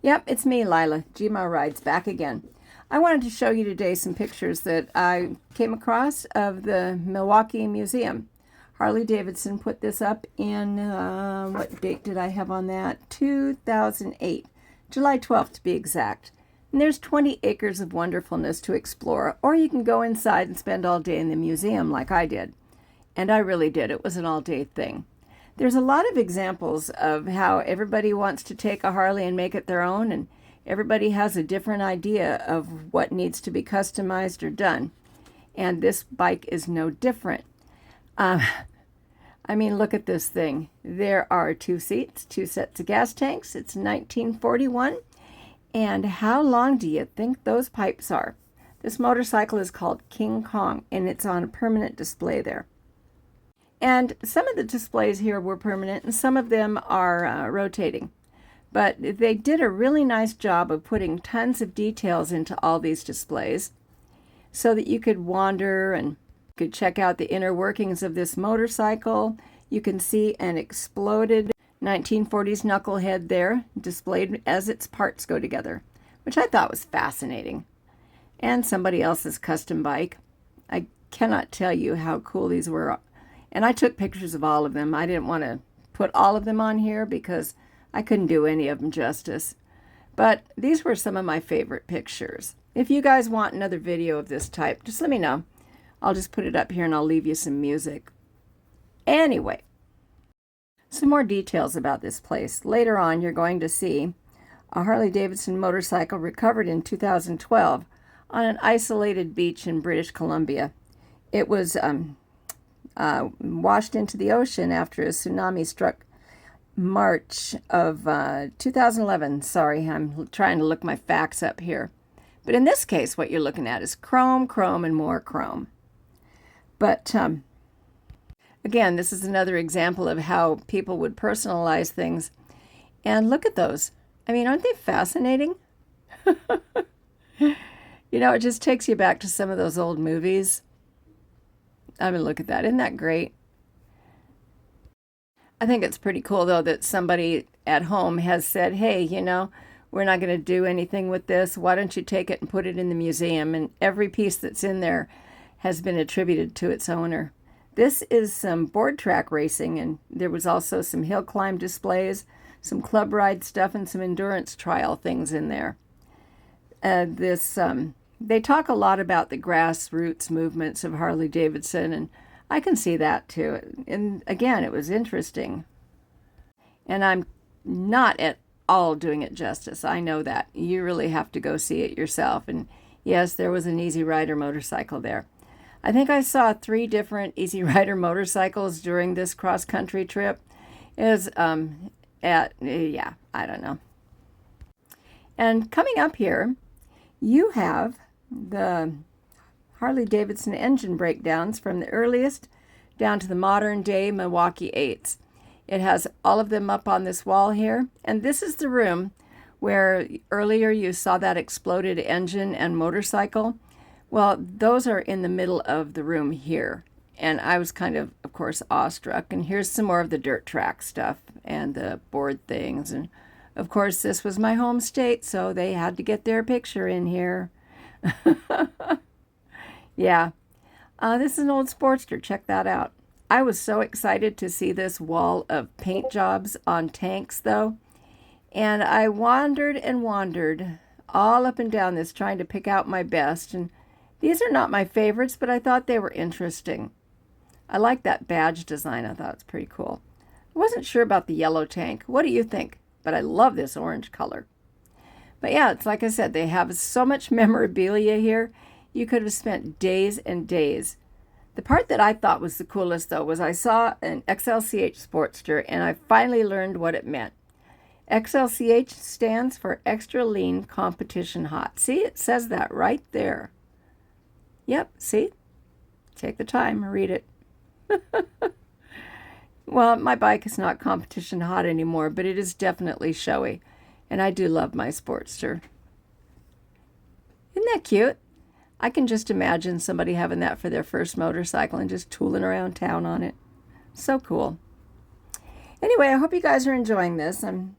Yep, it's me, Lila, Gma Rides, back again. I wanted to show you today some pictures that I came across of the Milwaukee Museum. Harley Davidson put this up in, what date did I have on that? 2008, July 12th to be exact. And there's 20 acres of wonderfulness to explore, or you can go inside and spend all day in the museum like I did. And I really did. It was an all-day thing. There's a lot of examples of how everybody wants to take a Harley and make it their own, and everybody has a different idea of what needs to be customized or done. And this bike is no different. I mean, look at this thing. There are 2 seats, 2 sets of gas tanks. It's 1941. And how long do you think those pipes are? This motorcycle is called King Kong, and it's on a permanent display there. And some of the displays here were permanent, and some of them are rotating. But they did a really nice job of putting tons of details into all these displays so that you could wander and could check out the inner workings of this motorcycle. You can see an exploded 1940s knucklehead there, displayed as its parts go together, which I thought was fascinating. And somebody else's custom bike. I cannot tell you how cool these were. And I took pictures of all of them. I didn't want to put all of them on here because I couldn't do any of them justice. But these were some of my favorite pictures. If you guys want another video of this type, just let me know. I'll just put it up here and I'll leave you some music. Anyway, some more details about this place. Later on, you're going to see a Harley-Davidson motorcycle recovered in 2012 on an isolated beach in British Columbia. It was washed into the ocean after a tsunami struck March of 2011. Sorry, I'm trying to look my facts up here. But in this case, what you're looking at is chrome, chrome, and more chrome. But again, this is another example of how people would personalize things. And look at those. I mean, aren't they fascinating? You know, it just takes you back to some of those old movies. I mean, look at that. Isn't that great? I think it's pretty cool, though, that somebody at home has said, hey, you know, we're not going to do anything with this. Why don't you take it and put it in the museum? And every piece that's in there has been attributed to its owner. This is some board track racing, and there was also some hill climb displays, some club ride stuff, and some endurance trial things in there. They talk a lot about the grassroots movements of Harley-Davidson, and I can see that too. And again, it was interesting. And I'm not at all doing it justice. I know that. You really have to go see it yourself. And yes, there was an Easy Rider motorcycle there. I think I saw 3 different Easy Rider motorcycles during this cross-country trip. It was, yeah, I don't know. And coming up here, you have the Harley-Davidson engine breakdowns from the earliest down to the modern-day Milwaukee 8s. It has all of them up on this wall here, and this is the room where earlier you saw that exploded engine and motorcycle. Well, those are in the middle of the room here, and I was kind of course, awestruck. And here's some more of the dirt track stuff and the board things, and of course, this was my home state, so they had to get their picture in here. Yeah. This is an old Sportster. Check that out. I was so excited to see this wall of paint jobs on tanks, though. And I wandered and wandered all up and down this trying to pick out my best. And these are not my favorites, but I thought they were interesting. I like that badge design. I thought it was pretty cool. I wasn't sure about the yellow tank. What do you think? But I love this orange color. But yeah, it's like I said, they have so much memorabilia here. You could have spent days and days. The part that I thought was the coolest, though, was I saw an XLCH Sportster, and I finally learned what it meant. XLCH stands for Extra Lean Competition Hot. See, it says that right there. Yep, see? Take the time, read it. Well, my bike is not competition hot anymore, but it is definitely showy, and I do love my Sportster. Isn't that cute? I can just imagine somebody having that for their first motorcycle and just tooling around town on it. So cool. Anyway, I hope you guys are enjoying this. I'm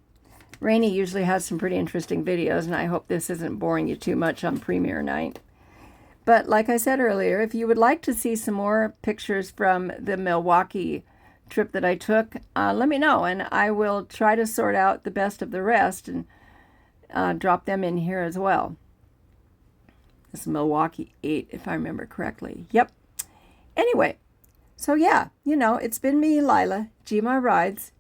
Rainey usually has some pretty interesting videos, and I hope this isn't boring you too much on premiere night. But like I said earlier, if you would like to see some more pictures from the Milwaukee trip that I took, let me know, and I will try to sort out the best of the rest and drop them in here as well. This is Milwaukee 8, if I remember correctly. Yep. Anyway, so yeah, it's been me, Lila, Gma Rides,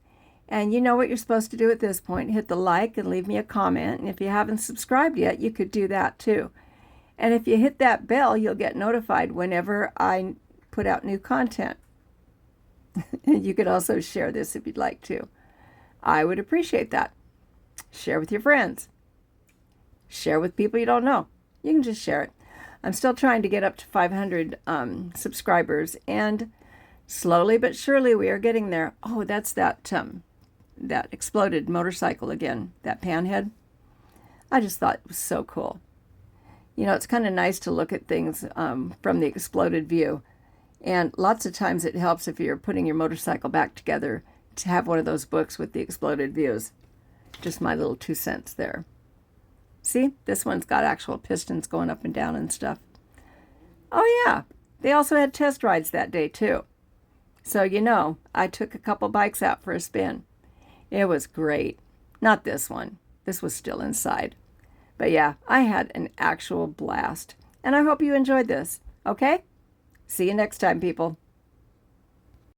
and you know what you're supposed to do at this point. Hit the like and leave me a comment, and if you haven't subscribed yet, you could do that too. And if you hit that bell, you'll get notified whenever I put out new content. You could also share this if you'd like to. I would appreciate that. Share with your friends. Share with people you don't know. You can just share it. I'm still trying to get up to 500 subscribers, and slowly but surely we are getting there. Oh, that's that exploded motorcycle again, that panhead. I just thought it was so cool. It's kind of nice to look at things from the exploded view. And lots of times it helps if you're putting your motorcycle back together to have one of those books with the exploded views. Just my little 2 cents there. See, this one's got actual pistons going up and down and stuff. Oh yeah, they also had test rides that day too. So I took a couple bikes out for a spin. It was great. Not this one. This was still inside. But yeah, I had an actual blast. And I hope you enjoyed this. Okay? See you next time, people.